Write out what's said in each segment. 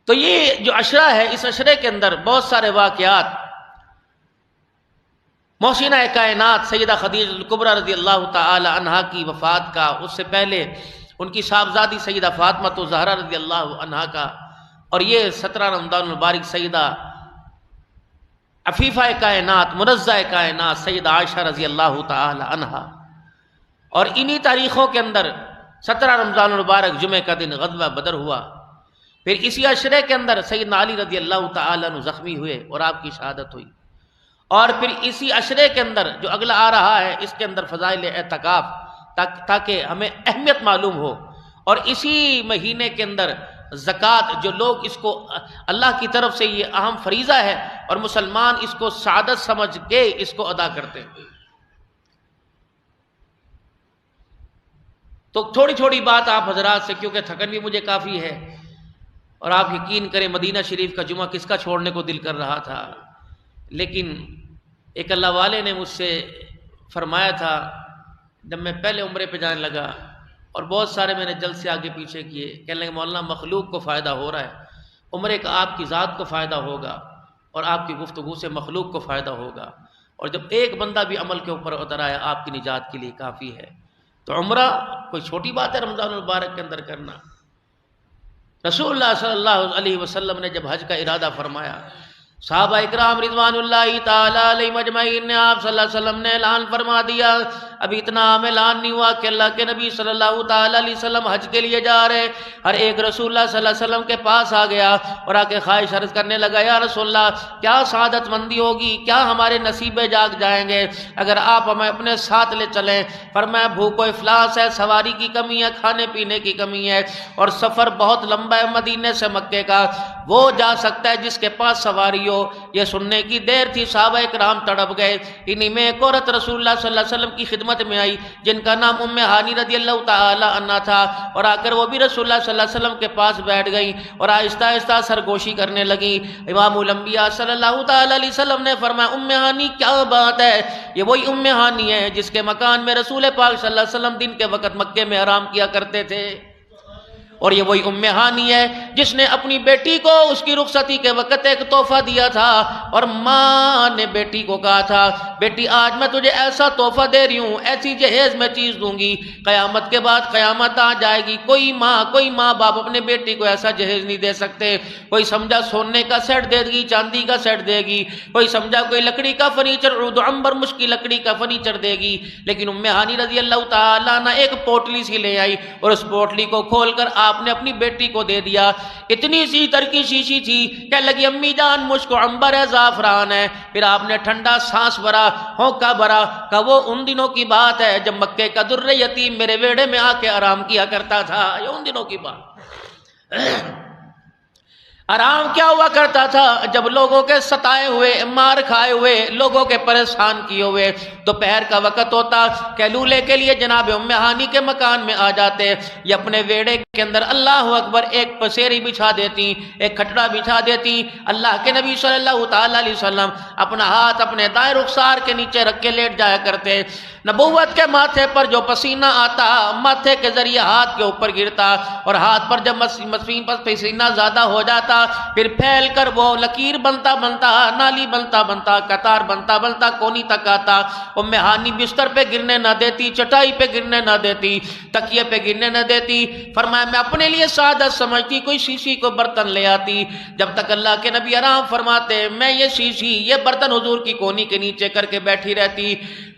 تو یہ جو عشرہ ہے، اس عشرے کے اندر بہت سارے واقعات، محسنہ کائنات سیدہ خدیجہ الکبریٰ رضی اللہ تعالی عنہا کی وفات کا، اس سے پہلے ان کی صاحبزادی سیدہ فاطمہ الزہرا رضی اللہ عنہا کا، اور یہ 17 رمضان المبارک سیدہ عفیفہ کائنات منزہ کائنات سیدہ عائشہ رضی اللہ تعالی عنہا، اور انہی تاریخوں کے اندر 17 رمضان المبارک جمعہ کا دن غزوہ بدر ہوا۔ پھر اسی عشرے کے اندر سیدنا علی رضی اللہ تعالی عنہ زخمی ہوئے اور آپ کی شہادت ہوئی، اور پھر اسی عشرے کے اندر جو اگلا آ رہا ہے اس کے اندر فضائل اعتکاف، تاکہ ہمیں اہمیت معلوم ہو، اور اسی مہینے کے اندر زکوٰۃ، جو لوگ اس کو اللہ کی طرف سے یہ اہم فریضہ ہے اور مسلمان اس کو سعادت سمجھ کے اس کو ادا کرتے ہیں۔ تو تھوڑی تھوڑی بات آپ حضرات سے، کیونکہ تھکن بھی مجھے کافی ہے، اور آپ یقین کریں مدینہ شریف کا جمعہ کس کا چھوڑنے کو دل کر رہا تھا، لیکن ایک اللہ والے نے مجھ سے فرمایا تھا جب میں پہلے عمرے پہ جانے لگا، اور بہت سارے میں نے جلد سے آگے پیچھے کیے، کہنے لگے مولانا مخلوق کو فائدہ ہو رہا ہے، عمرے کا آپ کی ذات کو فائدہ ہوگا اور آپ کی گفتگو سے مخلوق کو فائدہ ہوگا، اور جب ایک بندہ بھی عمل کے اوپر اتر آیا آپ کی نجات کے لیے کافی ہے۔ تو عمرہ کوئی چھوٹی بات ہے رمضان المبارک کے اندر کرنا۔ رسول اللہ صلی اللہ علیہ وسلم نے جب حج کا ارادہ فرمایا، صحابہ اکرام رضوان اللہ تعالی علیہ مجمعین نے آپ صلی اللہ علیہ وسلم نے اعلان فرما دیا، ابھی اتنا عام اعلان نہیں ہوا کہ اللہ کے نبی صلی اللہ تعالی علیہ وسلم حج کے لیے جا رہے، ہر ایک رسول اللہ صلی اللہ علیہ وسلم کے پاس آ گیا اور آ کے خواہش عرض کرنے لگا، یا رسول اللہ کیا سعادت مندی ہوگی، کیا ہمارے نصیبے جاگ جائیں گے اگر آپ ہمیں اپنے ساتھ لے چلیں؟ فرمایا بھوک و افلاس ہے، سواری کی کمی ہے، کھانے پینے کی کمی ہے، اور سفر بہت لمبا ہے مدینے سے مکے کا، وہ جا سکتا ہے جس کے پاس سواری ہو۔ یہ سننے کی دیر تھی، صحابہ اکرام تڑپ گئے۔ انہی میں ایک عورت رسول اللہ صلی اللہ علیہ وسلم کی خدمت میں آئی جن کا نام ام ہانی رضی اللہ تعالی عنہا تھا، اور آ کر وہ بھی رسول اللہ صلی اللہ علیہ وسلم کے پاس بیٹھ گئی اور آہستہ آہستہ سرگوشی کرنے لگی۔ امام الانبیاء صلی اللہ تعالی علیہ وسلم نے فرمایا، ام ہانی کیا بات ہے؟ یہ وہی ام ہانی ہے جس کے مکان میں رسول پاک صلی اللہ علیہ وسلم دن کے وقت مکے میں آرام کیا کرتے تھے، اور یہ وہی ام ہانی ہے جس نے اپنی بیٹی کو اس کی رخصتی کے وقت ایک تحفہ دیا تھا، اور ماں نے بیٹی کو کہا تھا، بیٹی آج میں تجھے ایسا تحفہ دے رہی ہوں، ایسی جہیز میں چیز دوں گی، قیامت کے بعد قیامت آ جائے گی، کوئی ماں باپ اپنے بیٹی کو ایسا جہیز نہیں دے سکتے۔ کوئی سمجھا سونے کا سیٹ دے گی، چاندی کا سیٹ دے گی، کوئی سمجھا کوئی لکڑی کا فرنیچر، عود و عنبر مشکی لکڑی کا فرنیچر دے گی، لیکن ام ہانی رضی اللہ تعالیٰ عنہ ایک پوٹلی سی لے آئی اور اس پوٹلی کو کھول کر آپ نے اپنی بیٹی کو دے دیا۔ اتنی سی ترکی شیشی تھی، کہنے لگی امی جان مشک و عنبر ہے، زعفران ہے۔ پھر آپ نے ٹھنڈا سانس بھرا، ہونکا بھرا، کہ وہ ان دنوں کی بات ہے جب مکے کا در یتیم میرے ویڑے میں آ کے آرام کیا کرتا تھا۔ یہ ان دنوں کی بات۔ آرام کیا ہوا کرتا تھا جب لوگوں کے ستائے ہوئے، مار کھائے ہوئے، لوگوں کے پریشان کیے ہوئے دوپہر کا وقت ہوتا، کیلولے کے لیے جناب ام ہانی کے مکان میں آ جاتے، یہ اپنے ویڑے کے اندر اللہ اکبر ایک پسیری بچھا دیتی، ایک کھٹڑا بچھا دیتی۔ اللہ کے نبی صلی اللہ تعالی علیہ وسلم اپنا ہاتھ اپنے دائیں رخسار کے نیچے رکھ کے لیٹ جایا کرتے۔ نبوت کے ماتھے پر جو پسینہ آتا ماتھے کے ذریعے ہاتھ کے اوپر گرتا، اور ہاتھ پر جب مسین پر پسینہ زیادہ ہو جاتا پھر پھیل کر وہ لکیر بنتا بنتا، نالی بنتا بنتا، قطار بنتا بنتا کونی تک آتا۔ ام ہانی بستر پہ گرنے نہ دیتی، چٹائی پہ گرنے نہ دیتی، تکیے پہ گرنے نہ دیتی۔ فرمایا میں اپنے لیے سعادت سمجھتی کوئی شیشی کو برتن لے آتی، جب تک اللہ کے نبی آرام فرماتے میں یہ شیشی یہ برتن حضور کی کونی کے نیچے کر کے بیٹھی رہتی۔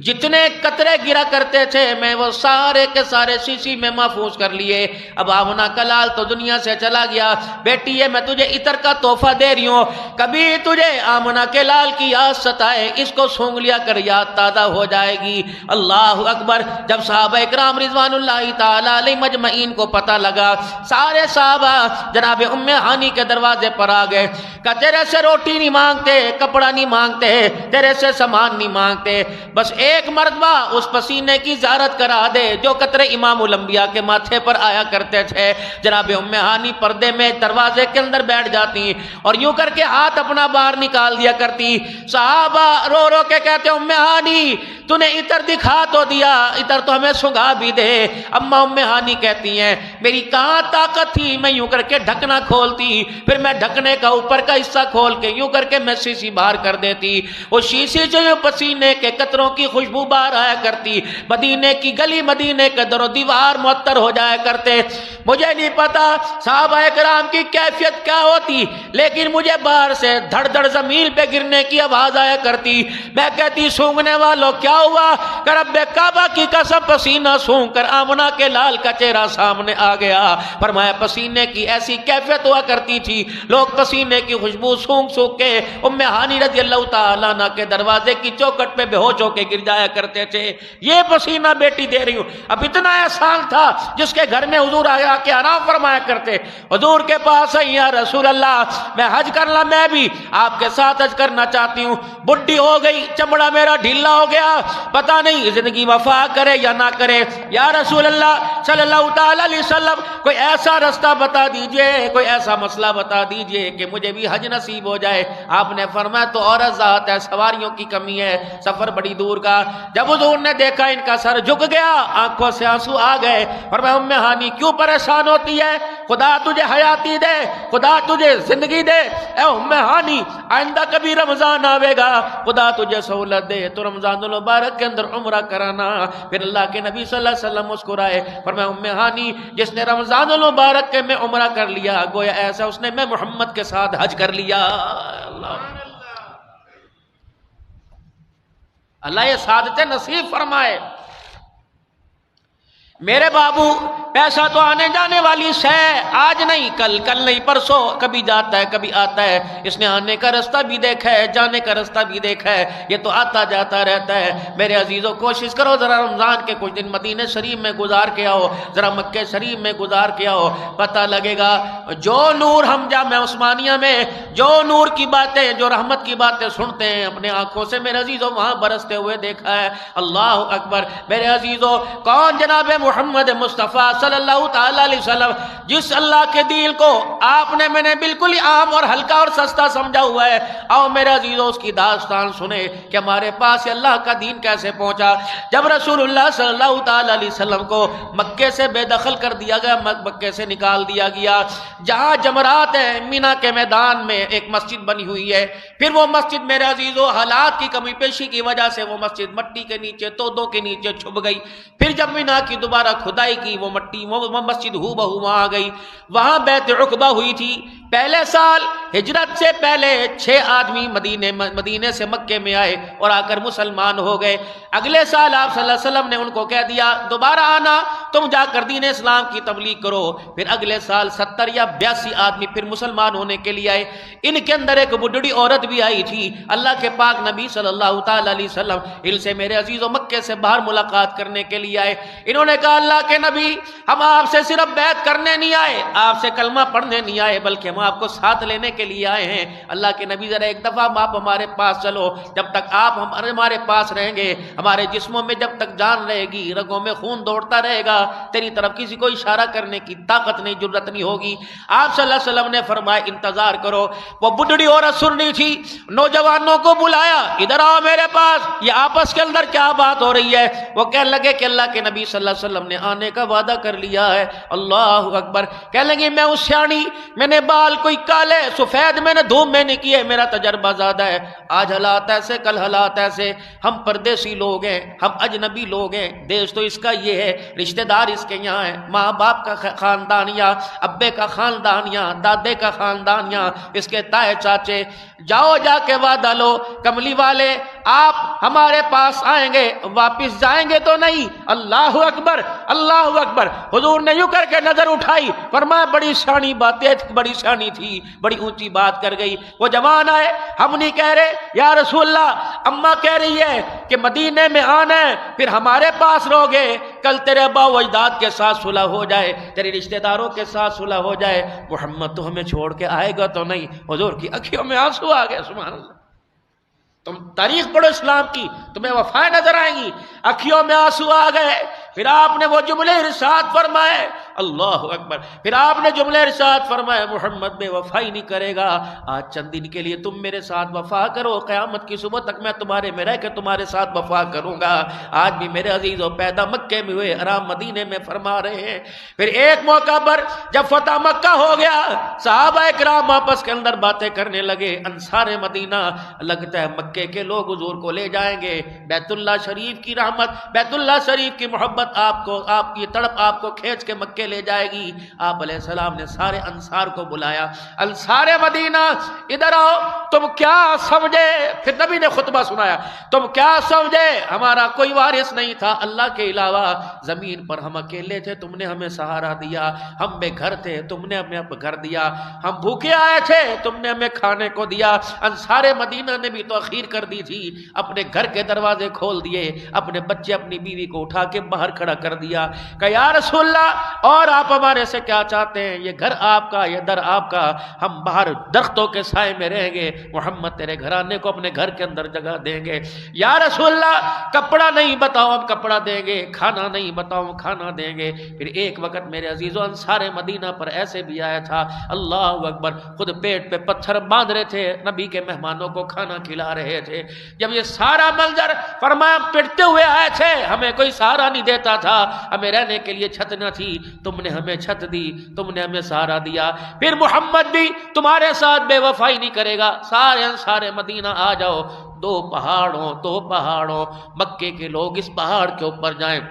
جتنے قطرے گرا کرتے تھے میں وہ سارے کے سارے شیشی میں محفوظ کر لیے۔ اب آمنہ کا لال تو دنیا سے چلا گیا، بیٹی یہ میں تجھے عطر کا تحفہ دے رہی ہوں، کبھی تجھے آمنہ کے لال کی یاد ستائے اس کو سونگ لیا کر یاد تازہ ہو جائے گی۔ اللہ اکبر۔ جب صحابہ اکرام رضوان اللہ تعالی علیہ مجمعین کو پتہ لگا، سارے صحابہ جناب ام ہانی کے دروازے پر آ گئے کہ تیرے سے روٹی نہیں مانگتے، کپڑا نہیں مانگتے، تیرے سے سامان نہیں مانگتے، بس ایک مرتبہ اس پسینے کی زیارت کرا دے جو قطرے امام الانبیاء کے ماتھے پر آیا کرتے تھے۔ جناب ام ہانی پردے میں دروازے کے اندر بیٹھ جاتی اور یوں کر کے ہاتھ اپنا باہر نکال دیا کرتی۔ صحابہ رو رو کے کہتے ام ہانی تو نے عطر دکھا تو دیا، عطر تو ہمیں سنگھا بھی دے۔ اما ام ہانی کہتی ہیں میری کہاں طاقت تھی، میں یوں کر کے ڈھکنا کھولتی، پھر میں ڈھکنے کا اوپر کا حصہ کھول کے یوں کر کے میں شیشی باہر کر دیتی، وہ شیشی جو پسینے کے قطروں کی خوشبو باہر آیا کرتی، مدینے کی گلی مدینے کے در و دیوار معطر ہو جایا کرتے۔ مجھے نہیں پتا صحابہ کرام کی کیفیت کیا ہوتی، لیکن مجھے باہر سے دھڑ دھڑ زمین پہ گرنے کی آواز آیا کرتی۔ میں کہتی سونگنے والوں کیا ہوا؟ کہ رب کعبہ کی قسم پسینہ سونگ کر آمنہ کے لال کا چہرہ سامنے آ گیا۔ فرمایا پسینے کی ایسی کیفیت ہوا کرتی تھی، لوگ پسینے کی خوشبو سونگ سونگ کے ام ہانی رضی اللہ تعالیٰ عنہ کے دروازے کی چوکٹ پہ بے ہوش ہو کے گر جایا کرتے تھے۔ یہ پسینہ بیٹی دے رہی ہوں۔ اب اتنا احسان تھا جس کے گھر میں حضور آیا کے آرام فرمایا کرتے، حضور کے پاس آئی یا رسول اللہ میں حج کرنا، میں بھی آپ کے ساتھ حج کرنا چاہتی ہوں، بڈھی ہو گئی، چمڑا میرا ڈھیلا ہو گیا، پتہ نہیں زندگی وفا کرے یا نہ کرے، یا رسول اللہ صلی اللہ تعالی علیہ وسلم کوئی ایسا رستہ بتا دیجئے، کوئی ایسا مسئلہ بتا دیجئے کہ مجھے بھی حج نصیب ہو جائے۔ آپ نے فرمایا تو عورت ذات ہے، سواریوں کی کمی ہے، سفر بڑی دور کا۔ جب حضور نے دیکھا ان کا سر جھک گیا، آنکھوں سے آنسو آ گئے، فرمایا ام ہانی کیوں پریشان ہوتی ہے؟ خدا تجھے حیاتی دے، خدا تجھے زندگی دے، اے ام ہانی آئندہ کبھی رمضان آوے گا، خدا تجھے سہولت دے تو رمضان المبارک کے اندر عمرہ کرانا۔ پھر اللہ کے نبی صلی اللہ علیہ وسلم مسکرائے، فرمایا ام ہانی جس نے رمضان المبارک کے میں عمرہ کر لیا گویا ایسا اس نے میں محمد کے ساتھ حج کر لیا۔ اللہ یہ سعادتیں نصیب فرمائے۔ میرے بابو پیسہ تو آنے جانے والی شے، آج نہیں کل، کل نہیں پرسوں، کبھی جاتا ہے کبھی آتا ہے، اس نے آنے کا رستہ بھی دیکھا ہے، جانے کا رستہ بھی دیکھا ہے، یہ تو آتا جاتا رہتا ہے۔ میرے عزیزوں کوشش کرو ذرا رمضان کے کچھ دن مدینہ شریف میں گزار کے آؤ، ذرا مکہ شریف میں گزار کے آؤ، پتہ لگے گا جو نور ہم جامعہ عثمانیہ میں جو نور کی باتیں، جو رحمت کی باتیں سنتے ہیں اپنے آنکھوں سے میرے عزیزوں وہاں برستے ہوئے دیکھا ہے۔ اللہ اکبر۔ میرے عزیزوں کون جناب محمد مصطفیٰ صلی اللہ تعالیٰ علیہ وسلم، جس اللہ کے دین کو آپ نے میں نے بالکل عام اور ہلکا اور سستا سمجھا ہوا ہے، آؤ میرے عزیزوں اس کی داستان سنیں کہ ہمارے پاس اللہ کا دین کیسے پہنچا۔ جب رسول اللہ صلی اللہ تعالیٰ علیہ وسلم کو مکے سے بے دخل کر دیا گیا، مکے سے نکال دیا گیا، جہاں جمرات ہیں مینا کے میدان میں ایک مسجد بنی ہوئی ہے، پھر وہ مسجد میرے عزیزوں حالات کی کمی پیشی کی وجہ سے وہ مسجد مٹی کے نیچے تودوں کے نیچے چھپ گئی، پھر جب مینا کی دوبارہ کھدائی کی وہ مٹی وہ مسجد ہو بہو وہاں آ گئی، وہاں بیت عقبہ ہوئی تھی۔ پہلے سال ہجرت سے پہلے 6 آدمی مدینے سے مکے میں آئے اور آ کر مسلمان ہو گئے۔ اگلے سال آپ صلی اللہ علیہ وسلم نے ان کو کہہ دیا دوبارہ آنا، تم جا کر دین اسلام کی تبلیغ کرو۔ پھر اگلے سال 70 یا 82 آدمی پھر مسلمان ہونے کے لیے آئے۔ ان کے اندر ایک بڈھڑی عورت بھی آئی تھی۔ اللہ کے پاک نبی صلی اللہ تعالیٰ علیہ وسلم ان سے میرے عزیزوں مکے سے باہر ملاقات کرنے کے لیے آئے۔ انہوں نے کہا اللہ کے نبی ہم آپ سے صرف بیعت کرنے نہیں آئے، آپ سے کلمہ پڑھنے نہیں آئے، بلکہ ہم آپ کو ساتھ لینے کے لیے آئے ہیں۔ اللہ کے نبی ذرا ایک دفعہ آپ ہمارے پاس چلو، جب تک آپ ہمارے پاس رہیں گے، ہمارے جسموں میں جب تک جان رہے گی، رگوں میں خون دوڑتا رہے گا، تیری طرف کسی کو اشارہ کرنے کی طاقت نہیں، جرت نہیں ہوگی۔ آپ صلی اللہ علیہ وسلم نے فرمایا انتظار کرو۔ وہ بڈھڑی عورت سن رہی تھی، نوجوانوں کو بلایا، ادھر آؤ میرے پاس، یہ آپس کے اندر کیا بات ہو رہی ہے؟ وہ کہنے لگے کہ اللہ کے نبی صلی اللہ علیہ وسلم نے آنے کا وعدہ کر لیا ہے۔ اللہ اکبر۔ کہنے لگی میں اس سیانی، میں نے بال کوئی کالے سفید میں نے دھوم میں نہیں کیے، میرا تجربہ زیادہ ہے، آج حالات ایسے کل حالات ایسے، ہم پردیسی لوگ ہیں، ہم اجنبی لوگ ہیں، دیش تو اس کا یہ ہے، رشتہ دار اس کے یہاں ہیں، ماں باپ کا خاندان یا ابے کا خاندان یا دادے کا خاندان یا اس کے تائے چاچے، جاؤ جا کے وعدہ لو کملی والے آپ ہمارے پاس آئیں گے، واپس جائیں گے تو نہیں۔ اللہ اکبر اللہ اکبر۔ حضور نے یوں کر کے نظر اٹھائی، فرمایا بڑی شانی باتیں، بڑی شانی تھی، بڑی اونچی بات کر گئی۔ وہ جوان آئے، ہم نہیں کہہ رہے یا رسول اللہ، اماں کہہ رہی ہے کہ مدینے میں آنا ہے، پھر ہمارے پاس رہو گے، کل تیرے ابا و اجداد کے ساتھ صلح ہو جائے، تیرے رشتہ داروں کے ساتھ صلح ہو جائے، محمد تو ہمیں چھوڑ کے آئے گا تو نہیں۔ حضور کی اکھیوں میں آنسو آ گئے، سبحان اللہ۔ تم تاریخ پڑھو اسلام کی، تمہیں وفائیں نظر آئیں گی۔ اکھیوں میں آنسو آ گئے، پھر آپ نے وہ جملے ارشاد فرمائے، اللہ اکبر، پھر آپ نے جملے ارشاد فرمائے محمد بے وفائی نہیں کرے گا، آج چند دن کے لیے تم میرے ساتھ وفا کرو، قیامت کی صبح تک میں تمہارے میں رہ کے تمہارے ساتھ وفا کروں گا۔ آج بھی میرے عزیزوں پیدا مکے میں ہوئے، آرام مدینے میں فرما رہے ہیں۔ پھر ایک موقع پر جب فتح مکہ ہو گیا، صحابہ کرام آپس کے اندر باتیں کرنے لگے، انصار مدینہ لگتا ہے مکے کے لوگ حضور کو لے جائیں گے، بیت اللہ شریف کی رحمت، بیت اللہ شریف کی محبت آپ کو، آپ کی تڑپ آپ کو کھینچ کے مکے لے جائے گی۔ آپ علیہ السلام نے سارے انصار کو بلایا، انصار مدینہ ادھر آؤ، تم کیا سمجھے؟ پھر نبی نے خطبہ سنایا، تم کیا سمجھے ہمارا کوئی وارث نہیں تھا اللہ کے علاوہ، زمین پر ہم اکیلے تھے، تم نے ہمیں سہارا دیا، ہم بے گھر تھے، تم نے ہمیں گھر دیا، ہم بھوکے آئے تھے، تم نے ہمیں کھانے کو دیا۔ انصار مدینہ نے بھی تاخیر کر دی تھی، اپنے گھر کے دروازے کھول دیے، اپنے بچے اپنی بیوی کو اٹھا کے باہر کھڑا کر دیا کہ یا رسول اللہ اور آپ ہمارے سے کیا چاہتے ہیں؟ یہ گھر آپ کا، یہ در آپ کا، ہم باہر درختوں کے سائے میں رہیں گے، محمد تیرے گھرانے کو اپنے گھر کے اندر جگہ دیں گے۔ یا رسول اللہ کپڑا نہیں بتاؤ ہم کپڑا دیں گے، کھانا نہیں بتاؤ ہم کھانا دیں گے۔ پھر ایک وقت میرے عزیزوں انصار مدینہ پر ایسے بھی آیا تھا، اللہ اکبر، خود پیٹ پہ پتھر باندھ رہے تھے، نبی کے مہمانوں کو کھانا کھلا رہے تھے۔ جب یہ سارا منظر فرمایا پٹتے ہوئے آئے تھے، ہمیں کوئی سہارا نہیں دیتا تھا، ہمیں رہنے کے لیے چھت نہ تھی، تم نے ہمیں چھت دی، تم نے ہمیں سہارا دیا، پھر محمد بھی تمہارے ساتھ بے وفائی نہیں کرے گا، سارے مدینہ آ جاؤ، دو پہاڑوں مکے کے لوگ اس پہاڑ کے اوپر جائیں،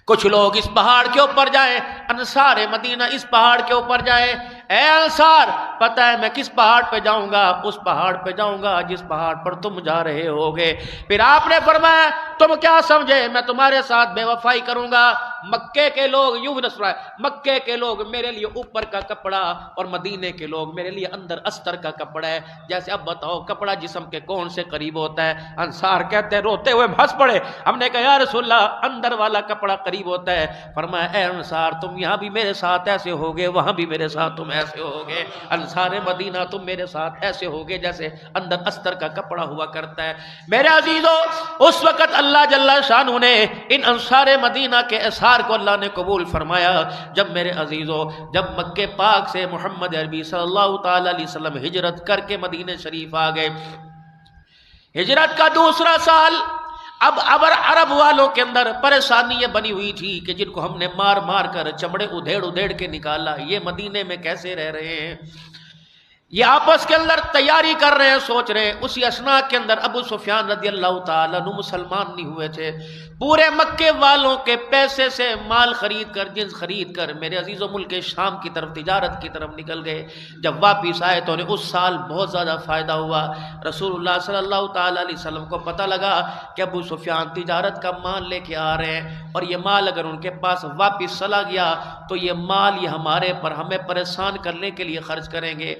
کچھ لوگ اس پہاڑ کے اوپر جائیں، انصار مدینہ اس پہاڑ کے اوپر جائیں۔ اے انصار پتہ ہے میں کس پہاڑ پہ جاؤں گا؟ اس پہاڑ پہ جاؤں گا جس پہاڑ پر تم جا رہے ہوگے۔ پھر آپ نے فرمایا تم کیا سمجھے میں تمہارے ساتھ بے وفائی کروں گا؟ مکے کے لوگ یوں نسرائے، مکے کے لوگ میرے لیے اوپر کا کپڑا اور مدینے کے لوگ میرے لیے اندر استر کا کپڑا ہے۔ جیسے اب بتاؤ کپڑا جسم کے کون سے قریب ہوتا ہے؟ انصار کہتے ہیں روتے ہوئے ہنس پڑے، ہم نے کہا یا رسول اللہ اندر والا کپڑا قریب ہوتا ہے۔ فرمایا اے انصار تم یہاں بھی میرے ساتھ ایسے ہوگے، وہاں بھی میرے ساتھ تم ایسے ہوگے، انصار مدینہ تم میرے ساتھ ایسے ہوگے جیسے اندر استر کا کپڑا ہوا کرتا ہے۔ میرے عزیزو اس وقت اللہ جل شانہ نے ان انصار مدینہ کے اثار کو اللہ نے قبول فرمایا۔ جب میرے عزیزو جب مکے پاک سے محمد عربی صلی اللہ تعالی علیہ وسلم ہجرت کر کے مدینہ شریف آ گئے، ہجرت کا دوسرا سال، اب عرب والوں کے اندر پریشانی یہ بنی ہوئی تھی کہ جن کو ہم نے مار مار کر چمڑے ادھیڑ کے نکالا، یہ مدینے میں کیسے رہ رہے ہیں؟ یہ آپس کے اندر تیاری کر رہے ہیں، سوچ رہے ہیں۔ اسی اثنا کے اندر ابو سفیان رضی اللہ تعالیٰ عنہ مسلمان نہیں ہوئے تھے، پورے مکے والوں کے پیسے سے مال خرید کر، جنس خرید کر میرے عزیزوں ملک شام کی طرف تجارت کی طرف نکل گئے۔ جب واپس آئے تو انہیں اس سال بہت زیادہ فائدہ ہوا۔ رسول اللہ صلی اللہ تعالیٰ علیہ وسلم کو پتہ لگا کہ ابو سفیان تجارت کا مال لے کے آ رہے ہیں، اور یہ مال اگر ان کے پاس واپس چلا گیا تو یہ مال یہ ہمارے پر ہمیں پریشان کرنے کے لیے خرچ کریں گے۔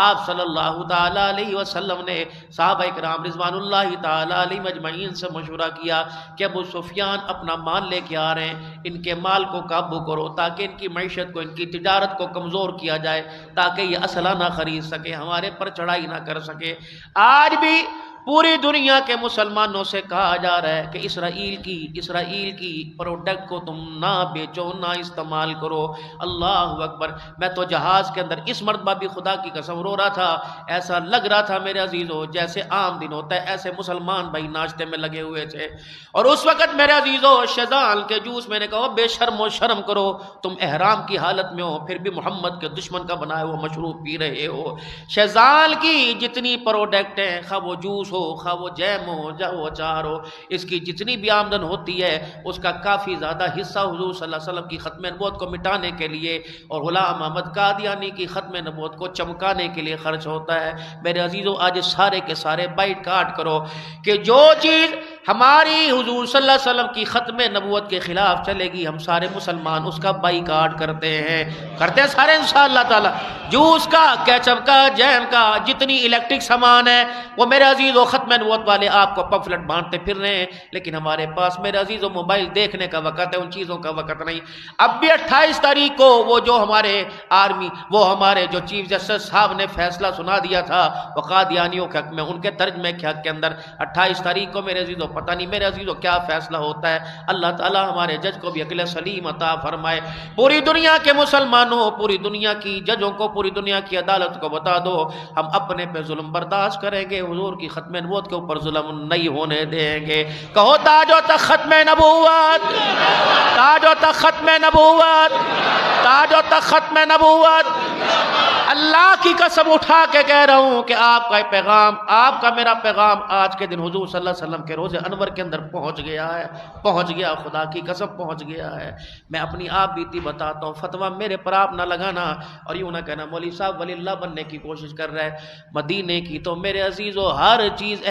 آپ صلی اللہ تعالیٰ علیہ وسلم نے صحابہ اکرام رضوان اللہ تعالیٰ علیہ مجمعین سے مشورہ کیا کہ ابو سفیان اپنا مال لے کے آ رہے ہیں، ان کے مال کو قابو کرو تاکہ ان کی معیشت کو، ان کی تجارت کو کمزور کیا جائے، تاکہ یہ اسلحہ نہ خرید سکے، ہمارے پر چڑھائی نہ کر سکے۔ آج بھی پوری دنیا کے مسلمانوں سے کہا جا رہا ہے کہ اسرائیل کی پروڈکٹ کو تم نہ بیچو، نہ استعمال کرو۔ اللہ اکبر، میں تو جہاز کے اندر اس مرتبہ بھی خدا کی قسم رو رہا تھا، ایسا لگ رہا تھا میرے عزیزو جیسے عام دن ہوتا ہے، ایسے مسلمان بھائی ناشتے میں لگے ہوئے تھے۔ اور اس وقت میرے عزیزو شیزان کے جوس میں نے کہا بے شرم و شرم کرو، تم احرام کی حالت میں ہو پھر بھی محمد کے دشمن کا بنایا ہوا مشروب پی رہے ہو۔ شیزان کی جتنی پروڈکٹ ہیں، خواہ وہ جوس خواہ وہ جیم ہو، جا وہ اچار ہو، اس کی جتنی بھی آمدن ہوتی ہے اس کا کافی زیادہ حصہ حضور صلی اللہ علیہ وسلم کی ختم نبوت کو مٹانے کے لیے اور غلام احمد قادیانی کی ختم نبوت کو چمکانے کے لیے خرچ ہوتا ہے۔ میرے عزیزو آج سارے کے سارے بائٹ کاٹ کرو کہ جو چیز ہماری حضور صلی اللہ علیہ وسلم کی ختم نبوت کے خلاف چلے گی، ہم سارے مسلمان اس کا بائیکاٹ کرتے ہیں سارے انشاءاللہ تعالی۔ جوس کا، کیچپ کا، جیم کا، جتنی الیکٹرک سامان ہے وہ میرے عزیز و ختم نبوت والے آپ کو پمفلٹ بانٹتے پھر رہے ہیں، لیکن ہمارے پاس میرے عزیز و موبائل دیکھنے کا وقت ہے، ان چیزوں کا وقت نہیں۔ اب بھی 28 تاریخ کو وہ جو ہمارے آرمی، وہ ہمارے جو چیف جسٹس صاحب نے فیصلہ سنا دیا تھا وہ قادیانیوں کے حق میں، ان کے ترجمے کے حق کے اندر 28 تاریخ کو میرے عزیزو پتہ نہیں میرے عزیزو کیا فیصلہ ہوتا ہے۔ اللہ تعالی ہمارے جج کو بھی عقل سلیم عطا فرمائے۔ پوری دنیا کے مسلمانوں، پوری دنیا کی ججوں کو، پوری دنیا کی عدالت کو بتا دو ہم اپنے پہ ظلم برداشت کریں گے، حضور کی ختم نبوت کے اوپر ظلم نہیں ہونے دیں گے۔ کہو تاج و تخت ختم نبوت، تاج و تخت ختم نبوت، تاج و تخت ختم نبوت۔ اللہ کی قسم اٹھا کے کہہ رہا ہوں کہ آپ کا پیغام، آپ کا میرا پیغام آج کے دن حضور صلی اللہ علیہ وسلم کے روزے انور کے اندر پہنچ گیا ہے، پہنچ گیا، خدا کی قسم پہنچ گیا ہے۔ میں اپنی آپ بیتی بتاتا ہوں، فتویٰ میرے پر آپ نہ لگانا اور یوں نہ کہنا مولوی صاحب ولی اللہ بننے کی کوشش کر رہا ہے۔ مدینے کی تو میرے عزیزو ہر چیز